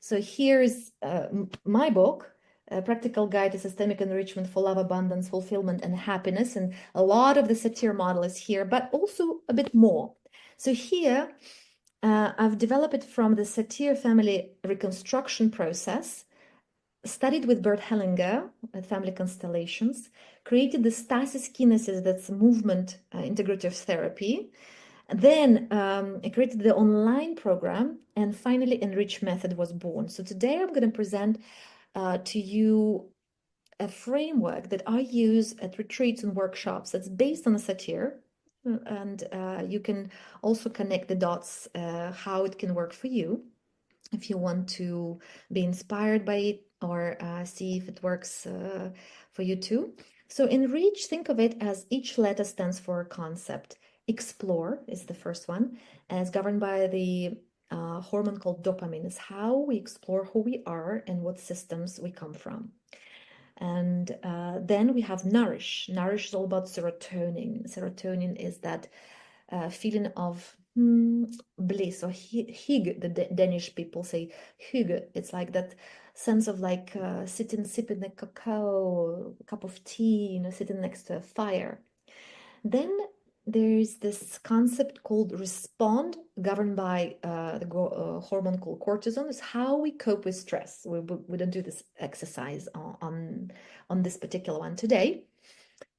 So here's my book, A Practical Guide to Systemic Enrichment for Love, Abundance, Fulfillment, and Happiness. And a lot of the Satir model is here, but also a bit more. So here, I've developed it from the Satir family reconstruction process, studied with Bert Hellinger at Family Constellations, created the Stasis-Kinesis, that's movement integrative therapy. Then I created the online program, and finally Enrich Method was born. So today I'm going to present to you a framework that I use at retreats and workshops that's based on a Satir, and you can also connect the dots how it can work for you if you want to be inspired by it or see if it works for you too. So Enrich, think of it as each letter stands for a concept. Explore is the first one, and it's governed by the hormone called dopamine. It's how we explore who we are and what systems we come from. And then we have nourish. Nourish is all about serotonin. Serotonin is that feeling of bliss, or hygge. The Danish people say hygge. It's like that sense of like sitting, sipping a cacao, a cup of tea, sitting next to a fire. Then there's this concept called respond, governed by the hormone called cortisol. Is how we cope with stress. We don't do this exercise on this particular one today.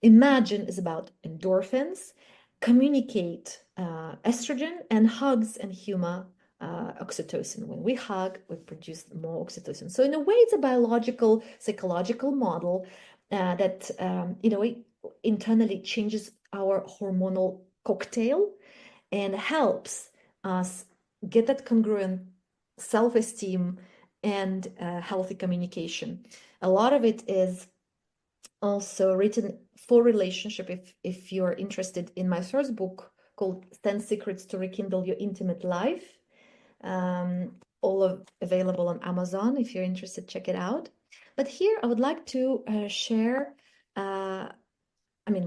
Imagine is about endorphins. Communicate, estrogen, and hugs and humor, oxytocin. When we hug, we produce more oxytocin. So in a way, it's a biological, psychological model that it internally changes our hormonal cocktail and helps us get that congruent self-esteem and healthy communication. A lot of it is also written for relationship. If you're interested in my first book called 10 Secrets to Rekindle Your Intimate Life, all available on Amazon. If you're interested, check it out. But here I would like to share,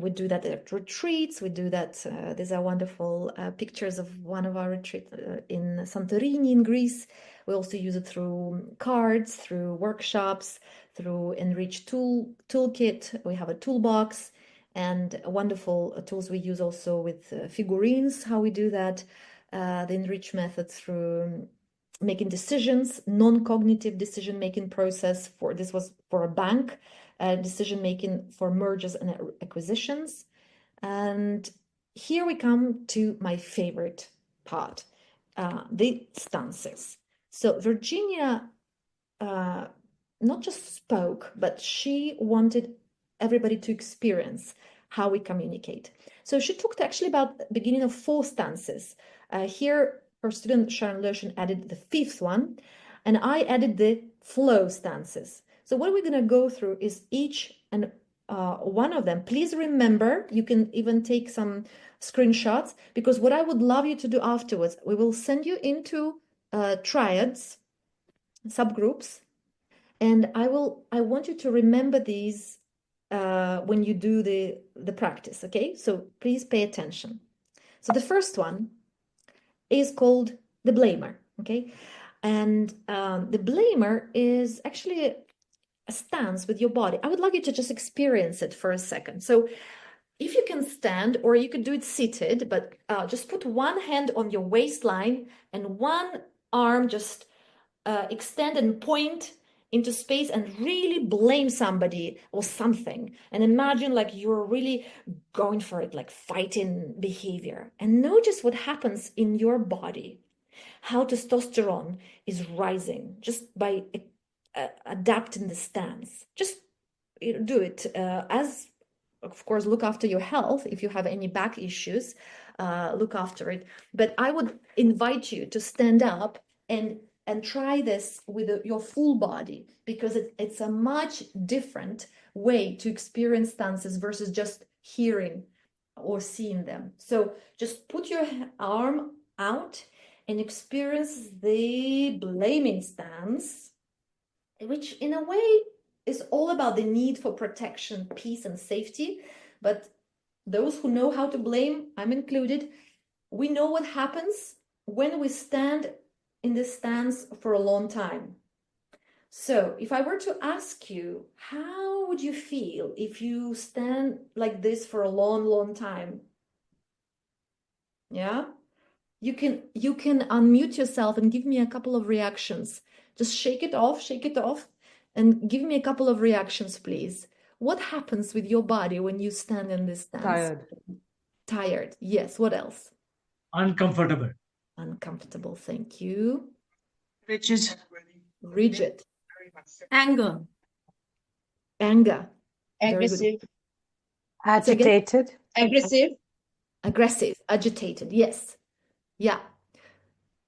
we do that at retreats. We do that. These are wonderful pictures of one of our retreats in Santorini in Greece. We also use it through cards, through workshops, through Enrich toolkit. We have a toolbox and wonderful tools we use also with figurines, how we do that. The Enrich method through making decisions, non-cognitive decision-making process. This was for a bank, decision-making for mergers and acquisitions. And here we come to my favorite part, the stances. So Virginia not just spoke, but she wanted everybody to experience how we communicate. So she talked actually about the beginning of 4 stances. Here, her student Sharon Lerschen added the 5th one, and I added the flow stances. So what we're going to go through is each and one of them. Please remember, you can even take some screenshots, because what I would love you to do afterwards, we will send you into triads, subgroups, and I want you to remember these when you do the practice, okay? So please pay attention. So the first one is called the blamer, okay? And the blamer is actually a stance with your body. I would like you to just experience it for a second. So if you can stand, or you could do it seated, but just put one hand on your waistline and one arm just extend and point into space and really blame somebody or something. And imagine like you're really going for it, like fighting behavior. And notice what happens in your body, how testosterone is rising just by adapting the stance. Just do it as, of course, look after your health. If you have any back issues, look after it. But I would invite you to stand up and try this with your full body, because it's a much different way to experience stances versus just hearing or seeing them. So just put your arm out and experience the blaming stance, which in a way is all about the need for protection, peace, and safety. But those who know how to blame, I'm included, we know what happens when we stand in this stance for a long time. So if I were to ask you, how would you feel if you stand like this for a long, long time? Yeah? You can unmute yourself and give me a couple of reactions. Just shake it off, and give me a couple of reactions, please. What happens with your body when you stand in this stance? Tired. Tired. Yes. What else? Uncomfortable. Uncomfortable. Thank you. Rigid. Rigid. Anger. Anger. Very good. Aggressive. Say again. Agitated. Aggressive. Aggressive. Agitated. Yes. Yeah.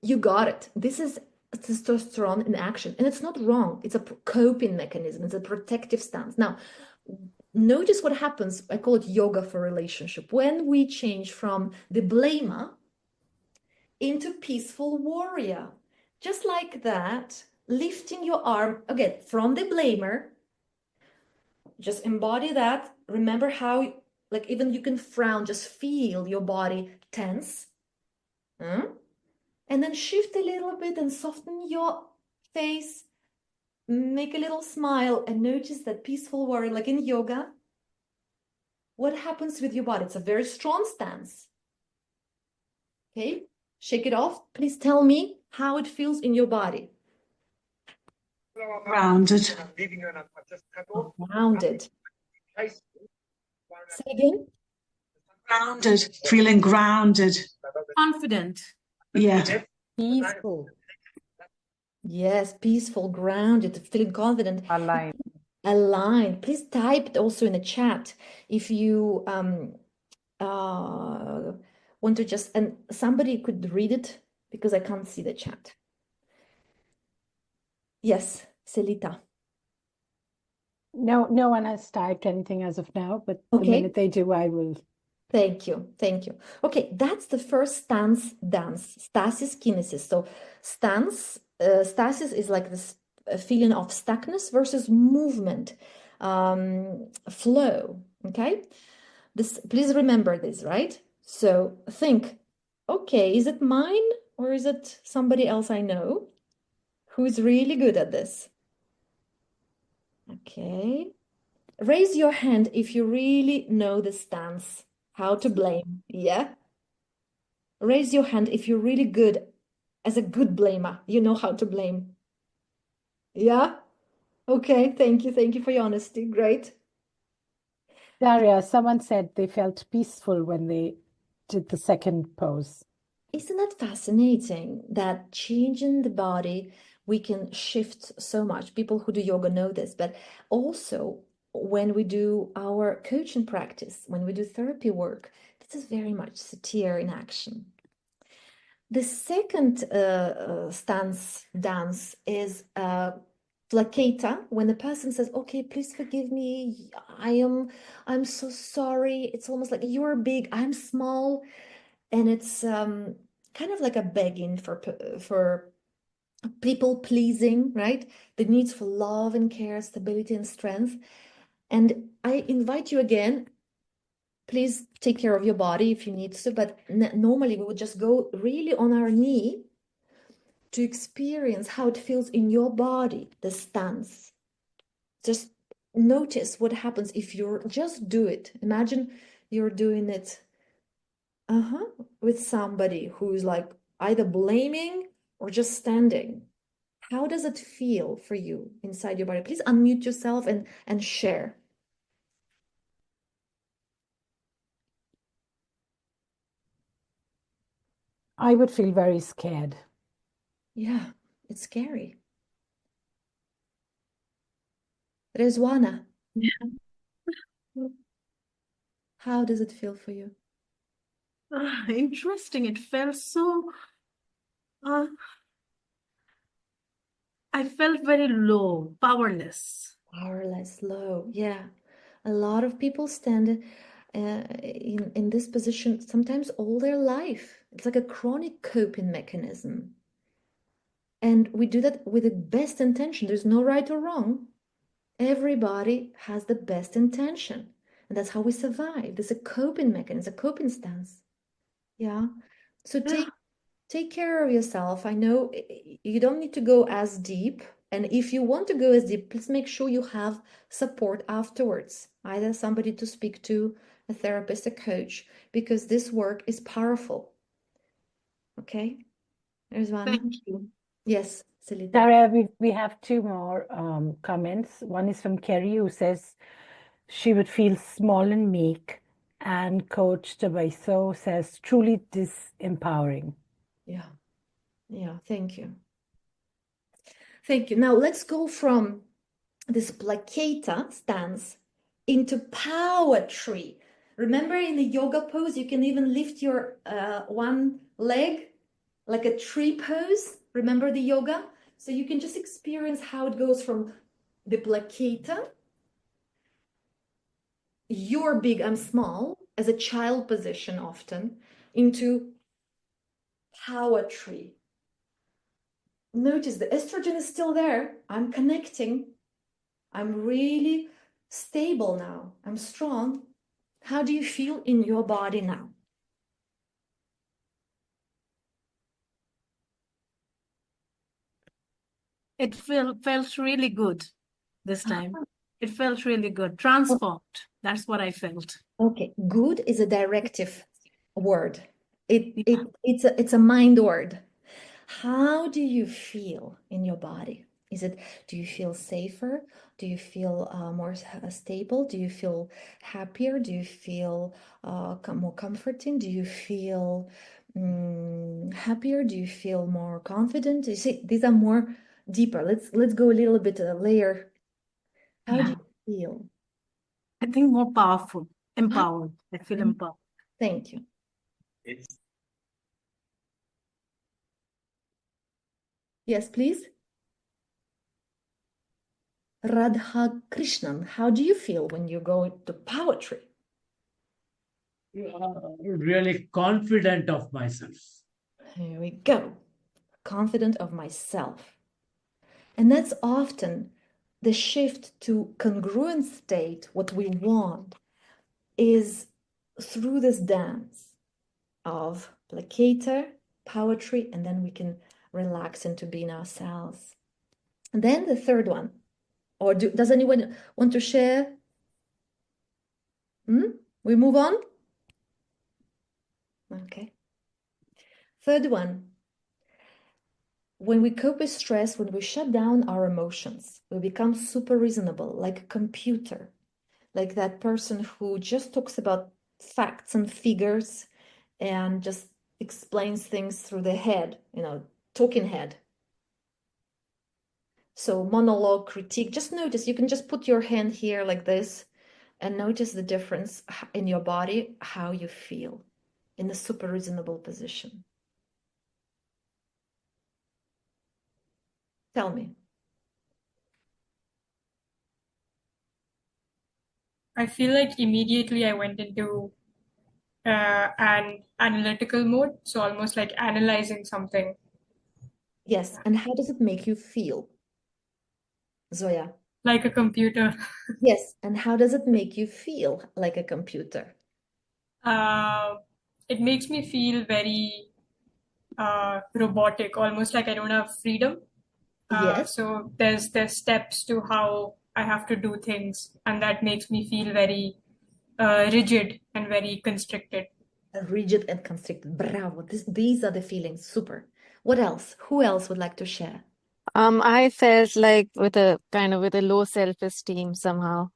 You got it. This is testosterone in action. And it's not wrong. It's a coping mechanism. It's a protective stance. Now, notice what happens. I call it yoga for relationship. When we change from the blamer into peaceful warrior, just like that, lifting your arm again from the blamer, just embody that. Remember how, like, even you can frown, just feel your body tense. And then shift a little bit and soften your face. Make a little smile and notice that peaceful warrior, like in yoga. What happens with your body? It's a very strong stance. Okay, shake it off. Please tell me how it feels in your body. Grounded. Grounded. Say again. Grounded. Feeling grounded. Confident. Yeah. Peaceful. Yes, peaceful, grounded, feeling confident. Aligned. Aligned. Please type it also in the chat if you want to just, and somebody could read it because I can't see the chat. Yes, Selita. No one has typed anything as of now, but the Okay. minute they do, I will. Thank you. Thank you. Okay, that's the first stance dance, stasis-kinesis. So stasis is like this feeling of stuckness versus movement, flow. Okay, please remember this, right? So think, okay, is it mine or is it somebody else I know who's really good at this? Okay, raise your hand if you really know the stance. How to blame, yeah? Raise your hand if you're really good as a good blamer. You know how to blame. Yeah? Okay, thank you. Thank you for your honesty. Great. Daria, someone said they felt peaceful when they did the second pose. Isn't that fascinating that changing the body, we can shift so much. People who do yoga know this, but also when we do our coaching practice, when we do therapy work, this is very much Satir in action. The second stance dance is placata, when the person says, okay, please forgive me, I'm so sorry. It's almost like you're big, I'm small. And it's kind of like a begging for people pleasing, right? The needs for love and care, stability and strength. And I invite you again, please take care of your body if you need to, but normally we would just go really on our knee to experience how it feels in your body, the stance. Just notice what happens if you're just do it. Imagine you're doing it with somebody who's like either blaming or just standing. How does it feel for you inside your body? Please unmute yourself and share. I would feel very scared. Yeah, it's scary. Rezwana, how does it feel for you? Interesting. It felt so, I felt very low, powerless. Powerless, low. Yeah. A lot of people stand in this position sometimes all their life. It's like a chronic coping mechanism. And we do that with the best intention. There's no right or wrong. Everybody has the best intention. And that's how we survive. There's a coping mechanism, a coping stance. Yeah. So take care of yourself. I know you don't need to go as deep. And if you want to go as deep, please make sure you have support afterwards, either somebody to speak to, a therapist, a coach, because this work is powerful. Okay, there's one. Thank you. Yes, Selita. Daria, we have two more comments. One is from Kerry, who says she would feel small and meek, and Coach Tabaso says truly disempowering. Yeah, thank you. Thank you. Now let's go from this placata stance into poetry. Remember, in the yoga pose, you can even lift your one leg like a tree pose. Remember the yoga? So you can just experience how it goes from the placata, you're big, I'm small, as a child position often, into poetry. Notice the estrogen is still there. I'm connecting. I'm really stable now. I'm strong. How do you feel in your body now? It felt really good this time. It felt really good. Transformed. That's what I felt. Okay, good is a directive word. It's a mind word. How do you feel in your body? Do you feel safer? Do you feel more stable? Do you feel happier? Do you feel more comforting? Do you feel happier? Do you feel more confident? You see, these are more deeper. Let's go a little bit a layer. How do you feel? I think more powerful, empowered. I feel empowered. Thank you. Yes, please. Radha Krishnan, how do you feel when you go into poetry? Really confident of myself. Here we go. Confident of myself. And that's often the shift to congruent state. What we want is through this dance of placator, poetry, and then we can relax into being ourselves. And then the third one, or does anyone want to share? We move on? Okay. Third one, when we cope with stress, when we shut down our emotions, we become super reasonable, like a computer, like that person who just talks about facts and figures and just explains things through the head, talking head. So monologue, critique, just notice, you can just put your hand here like this and notice the difference in your body, how you feel in a super reasonable position. Tell me. I feel like immediately I went into an analytical mode, so almost like analyzing something. Yes, and how does it make you feel, Zoya? Like a computer. Yes, and how does it make you feel like a computer? It makes me feel very robotic, almost like I don't have freedom. Yes, So there's steps to how I have to do things, and that makes me feel very rigid and very constricted. rigid and constricted. Bravo. These are the feelings. Super. What else? Who else would like to share? I felt like with a low self-esteem somehow.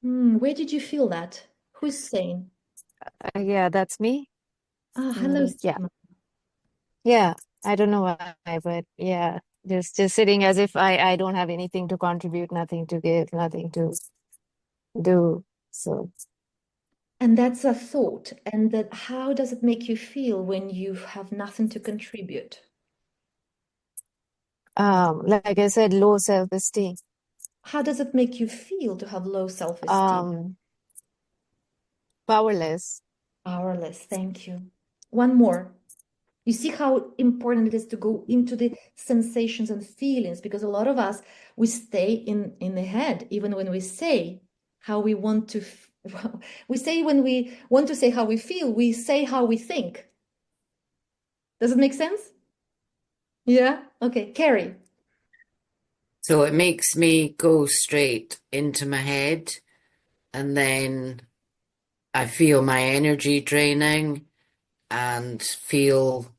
Where did you feel that? Who's saying? Yeah, that's me. Hello, Yeah. Sigma. Yeah. I don't know why, but yeah, just sitting as if I don't have anything to contribute, nothing to give, nothing to do. So And that's a thought. And that how does it make you feel when you have nothing to contribute? like I said, low self-esteem. How does it make you feel to have low self-esteem? Powerless. Powerless. Thank you. One more. You see how important it is to go into the sensations and feelings, because a lot of us, we stay in the head, even when we say how we want to, we say when we want to say how we feel, we say how we think. Does it make sense? Yeah? Okay, Carrie. So it makes me go straight into my head, and then I feel my energy draining and feel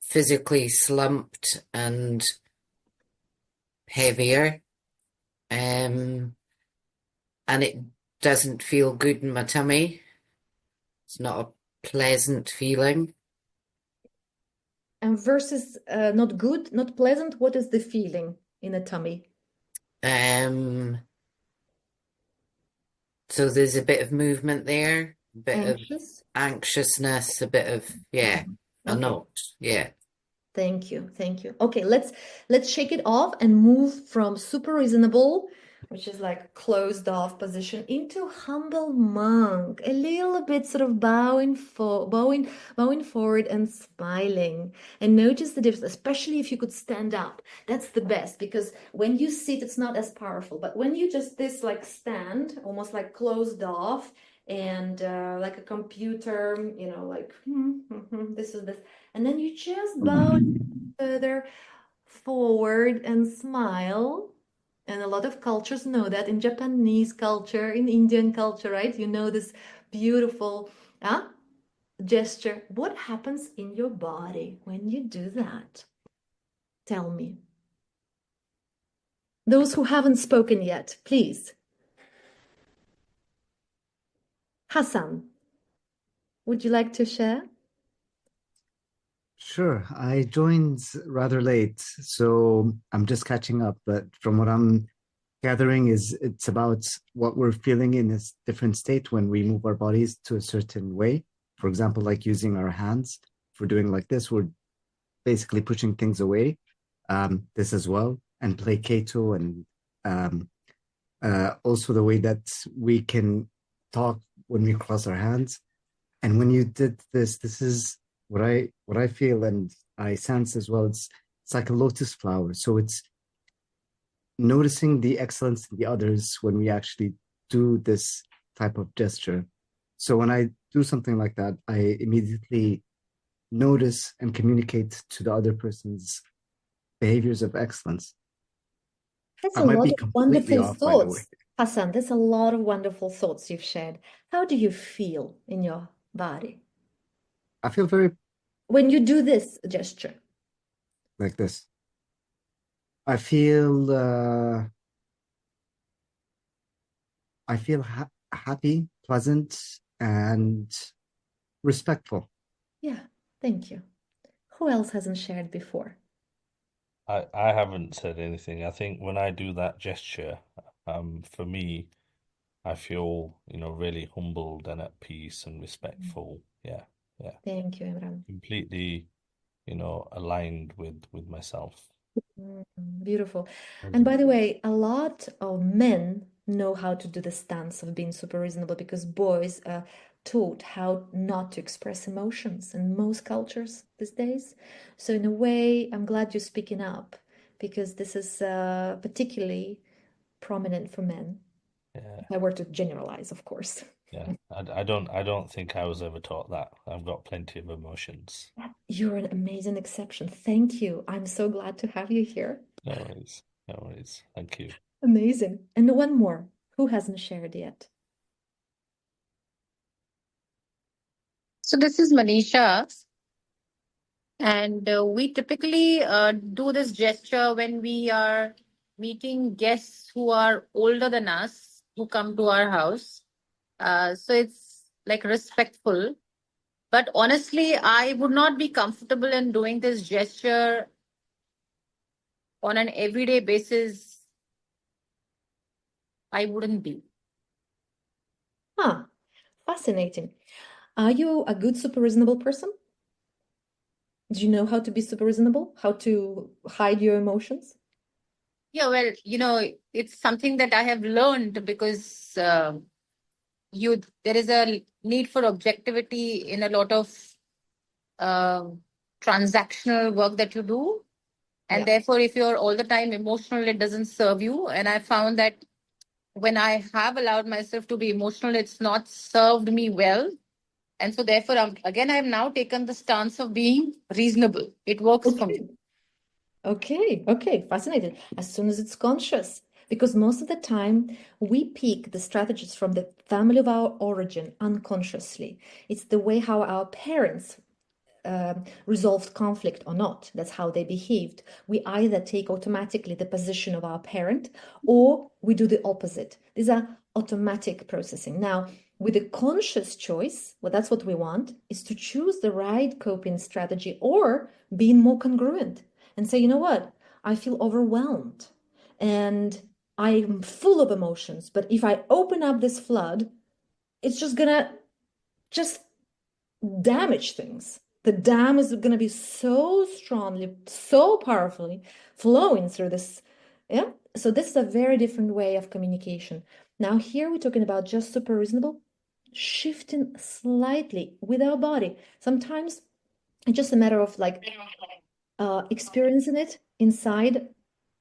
physically slumped and heavier. And it doesn't feel good in my tummy. It's not a pleasant feeling. And versus not good, not pleasant, what is the feeling in the tummy? So there's a bit of movement there, a bit Anxious? of anxiousness, a bit of, yeah, a Okay. knot, yeah. Thank you. Thank you. Okay, let's shake it off and move from super reasonable, which is like closed off position, into humble monk. A little bit sort of bowing forward and smiling. And notice the difference, especially if you could stand up. That's the best, because when you sit, it's not as powerful. But when you just this like stand, almost like closed off, and like a computer, you know, like this is this. And then you just bow further forward and smile. And a lot of cultures know that, in Japanese culture, in Indian culture, right? You know this beautiful gesture. What happens in your body when you do that? Tell me. Those who haven't spoken yet, please. Hassan, would you like to share? Sure. I joined rather late, so I'm just catching up. But from what I'm gathering it's about what we're feeling in a different state when we move our bodies to a certain way. For example, like using our hands. If we're doing like this, we're basically pushing things away. This as well, and placato, and also the way that we can talk when we cross our hands. And when you did this is what I feel and I sense as well. It's like a lotus flower. So it's noticing the excellence in the others when we actually do this type of gesture. So when I do something like that, I immediately notice and communicate to the other person's behaviors of excellence. That's I a might lot be of completely wonderful off, by the way. thoughts, Hassan. That's a lot of wonderful thoughts you've shared. How do you feel in your body I feel very when you do this gesture? like this. I feel happy, pleasant, and respectful. Yeah, thank you. Who else hasn't shared before? I haven't said anything. I think when I do that gesture, for me, I feel, really humbled and at peace and respectful. Yeah, yeah. Thank you, Imran. Completely, aligned with myself. Beautiful. And by the way, a lot of men know how to do the stance of being super reasonable, because boys are taught how not to express emotions in most cultures these days. So in a way, I'm glad you're speaking up, because this is particularly prominent for men. Yeah, If I were to generalize, of course. yeah. I don't think I was ever taught that. I've got plenty of emotions. You're an amazing exception. Thank you. I'm so glad to have you here. No worries. No worries. Thank you. Amazing. And one more. Who hasn't shared yet? So this is Manisha, and we typically do this gesture when we are meeting guests who are older than us, who come to our house. So it's like respectful. But honestly, I would not be comfortable in doing this gesture on an everyday basis. I wouldn't be. Fascinating. Are you a good super reasonable person? Do you know how to be super reasonable? How to hide your emotions? Yeah, well, it's something that I have learned because there is a need for objectivity in a lot of transactional work that you do. And therefore, if you're all the time emotional, it doesn't serve you. And I found that when I have allowed myself to be emotional, it's not served me well. And so therefore, I've now taken the stance of being reasonable. It works for me. Okay, fascinating. As soon as it's conscious, because most of the time we pick the strategies from the family of our origin unconsciously. It's the way how our parents resolved conflict or not. That's how they behaved. We either take automatically the position of our parent or we do the opposite. These are automatic processing. Now, with a conscious choice, well, that's what we want, is to choose the right coping strategy or being more congruent and say, you know what, I feel overwhelmed and I'm full of emotions, but if I open up this flood, it's just gonna just damage things. The dam is going to be so strongly, so powerfully flowing through this. Yeah. So this is a very different way of communication. Now here we're talking about just super reasonable, shifting slightly with our body. Sometimes it's just a matter of like experiencing it inside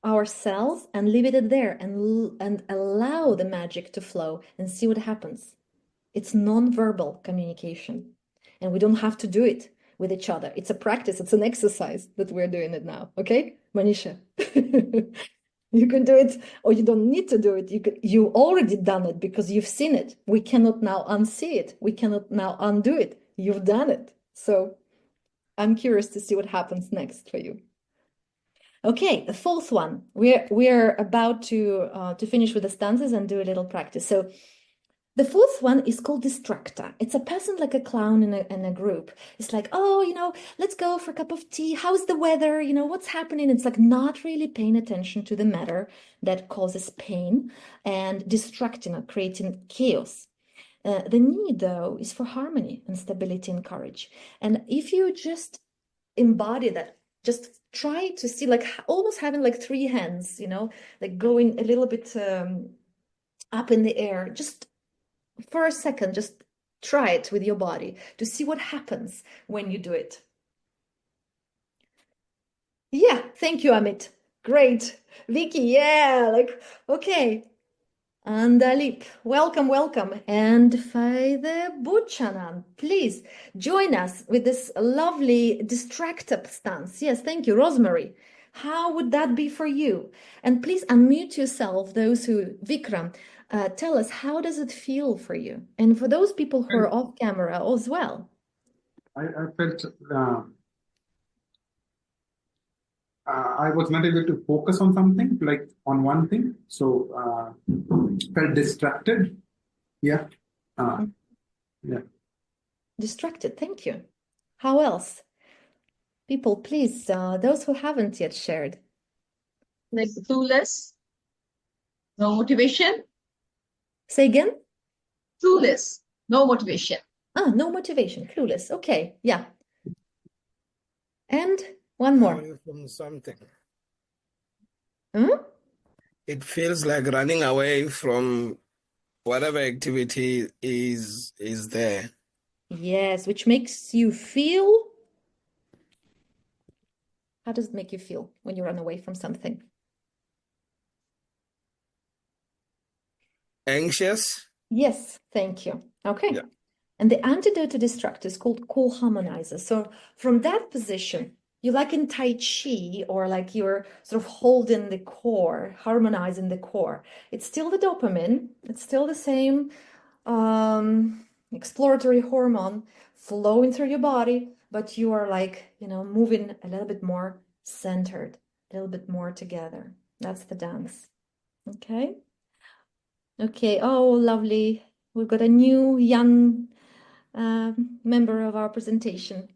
ourselves and leave it there and allow the magic to flow and see what happens. It's non-verbal communication. And we don't have to do it with each other. It's a practice, it's an exercise that we're doing it now. Okay, Manisha? You can do it, or you don't need to do it. You already done it because you've seen it. We cannot now unsee it. We cannot now undo it. You've done it. So I'm curious to see what happens next for you. Okay, the fourth one. We're about to finish with the stanzas and do a little practice. So the fourth one is called distractor. It's a person like a clown in a group. It's like, oh, let's go for a cup of tea. How's the weather? What's happening? It's like not really paying attention to the matter that causes pain and distracting or creating chaos. The need, though, is for harmony and stability and courage. And if you just embody that, just try to see like almost having like three hands, like going a little bit up in the air, just for a second, just try it with your body to see what happens when you do it. Yeah, thank you, Amit. Great. Vicky, yeah, okay. And Alip, welcome. And Faide Buchanan, please join us with this lovely distracted stance. Yes, thank you, Rosemary. How would that be for you? And please unmute yourself, those who, Vikram, tell us, how does it feel for you? And for those people who are off camera as well. I felt I was not able to focus on something, like on one thing. So felt distracted. Yeah. Yeah. Distracted, thank you. How else? People, please, those who haven't yet shared. Like clueless, no motivation. Say again? Clueless, no motivation. No motivation, clueless. Okay, yeah. And one more. From something. It feels like running away from whatever activity is there. Yes, which makes you feel. How does it make you feel when you run away from something? Anxious? Yes, thank you. Okay. Yeah. And the antidote to distract is called co-harmonizer. So from that position, you like in Tai Chi, or like you're sort of holding the core, harmonizing the core. It's still the dopamine. It's still the same exploratory hormone flowing through your body, but you are like, moving a little bit more centered, a little bit more together. That's the dance. Okay. Okay. Oh, lovely. We've got a new young member of our presentation.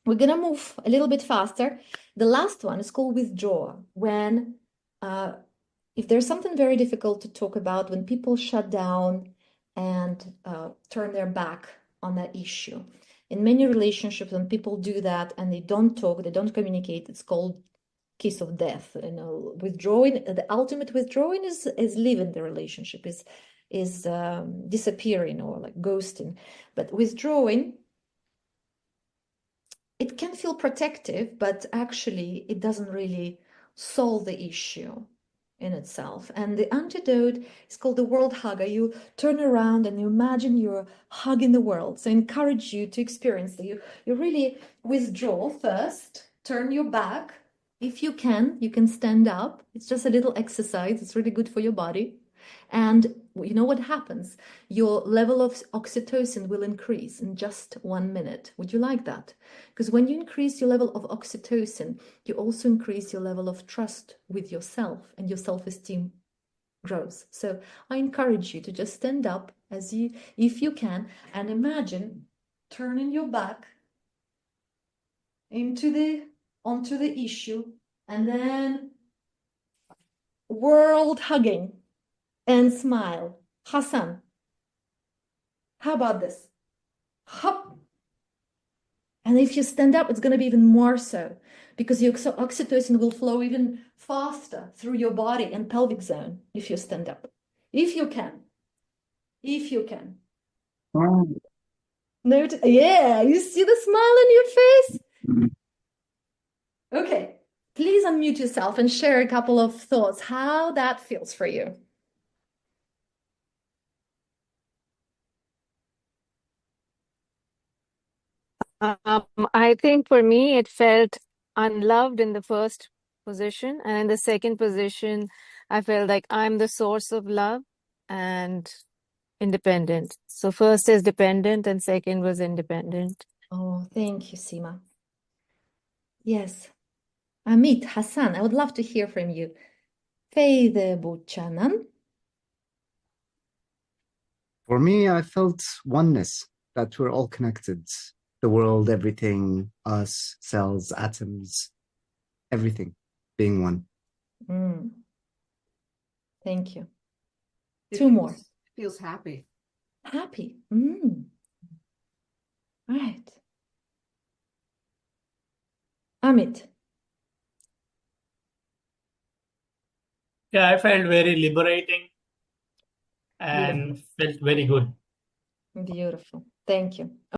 We're going to move a little bit faster. The last one is called withdraw. When, if there's something very difficult to talk about, when people shut down and turn their back on that issue. In many relationships, when people do that and they don't talk, they don't communicate, it's called kiss of death. Withdrawing, the ultimate withdrawing is leaving the relationship, is disappearing or like ghosting. But withdrawing, it can feel protective, but actually it doesn't really solve the issue in itself. And the antidote is called the world hugger. You turn around and you imagine you're hugging the world. So I encourage you to experience that. You really withdraw first, turn your back, If you can stand up. It's just a little exercise. It's really good for your body. And you know what happens? Your level of oxytocin will increase in just 1 minute. Would you like that? Because when you increase your level of oxytocin, you also increase your level of trust with yourself, and your self-esteem grows. So I encourage you to just stand up if you can, and imagine turning your back onto the issue, and then world hugging and smile. Hassan, how about this? Hop. And if you stand up, it's going to be even more so, because your oxytocin will flow even faster through your body and pelvic zone if you stand up. If you can. Oh. Yeah, you see the smile on your face? Okay, please unmute yourself and share a couple of thoughts, how that feels for you. I think for me, it felt unloved in the first position. And in the second position, I felt like I'm the source of love and independent. So first is dependent and second was independent. Oh, thank you, Seema. Yes. Amit, Hassan, I would love to hear from you. Feyde Buchanan. For me, I felt oneness, that we're all connected. The world, everything, us, cells, atoms, everything being one. Thank you. It Two more. feels happy. Happy. Right. Amit. Yeah, I felt very liberating and felt very good. Beautiful. Thank you.